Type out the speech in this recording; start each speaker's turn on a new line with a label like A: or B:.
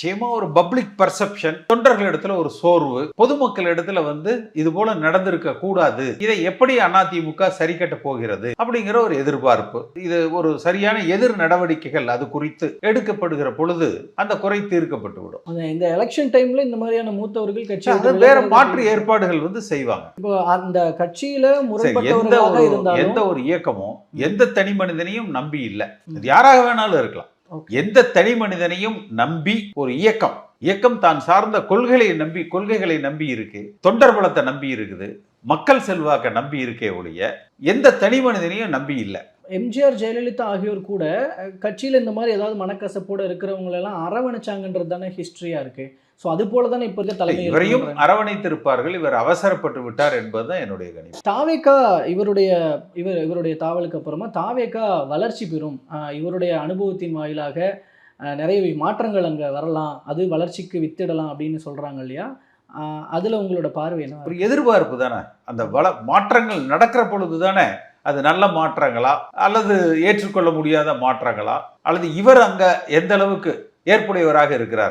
A: நிச்சயமா ஒரு public perception, தொண்டர்கள் இடத்துல ஒரு சோர்வு, பொதுமக்கள் இடத்துல இது போல நடந்திருக்க கூடாது, இதை எப்படி அதிமுக சரி கட்ட போகிறது அப்படிங்கிற ஒரு எதிர்பார்ப்பு. இது ஒரு சரியான எதிர் நடவடிக்கைகள் அது குறித்து எடுக்கப்படுகிற பொழுது அந்த குறை தீர்க்கப்பட்டு விடும்.
B: இந்த எலெக்ஷன் டைம்ல இந்த மாதிரியான மூத்தவர்கள் கட்சி
A: வேற மாற்று ஏற்பாடுகள் செய்வாங்க.
B: இப்போ அந்த கட்சியில
A: எந்த
B: முரண்பட்டவர்களாக இருந்தாலும்
A: ஒரு இயக்கமும் எந்த தனி மனிதனையும் நம்பி இல்ல. அது யாராக வேணாலும் இருக்கலாம். எந்த தனி மனிதனையும் நம்பி ஒரு இயக்கம் தான் சார்ந்த கொள்கைகளை நம்பி இருக்கு, தொண்டர் பலத்தை நம்பி இருக்குது, மக்கள் செல்வாக்க நம்பி இருக்கே ஒழிய எந்த தனி மனிதனையும் நம்பி இல்ல.
B: எம்ஜிஆர், ஜெயலலிதா ஆகியோர் கூட கட்சியில இந்த மாதிரி ஏதாவது மனக்கசப்போட இருக்கிறவங்க எல்லாம் அரவணைச்சாங்கன்றது தானே ஹிஸ்டரியா இருக்கு. ஸோ அது போல தானே இப்போ இருக்க தலைமை
A: இவரையும் அரவணைத்திருப்பார்கள். இவர் அவசரப்பட்டு விட்டார் என்பதுதான் என்னுடைய கணிப்பு.
B: தாவேகா இவருடைய தாவலுக்கு அப்புறமா தாவேகா வளர்ச்சி பெறும், இவருடைய அனுபவத்தின் வாயிலாக நிறைய மாற்றங்கள் அங்கே வரலாம், அது வளர்ச்சிக்கு வித்திடலாம் அப்படின்னு சொல்றாங்க இல்லையா? அதுல உங்களோட பார்வை என்ன?
A: ஒரு எதிர்பார்ப்பு தானே. அந்த மாற்றங்கள் நடக்கிற பொழுது தானே அது நல்ல மாற்றங்களா அல்லது ஏற்றுக்கொள்ள முடியாத மாற்றங்களா அல்லது இவர் அங்க எந்த அளவுக்கு ஏற்புடையவராக இருக்கிறார்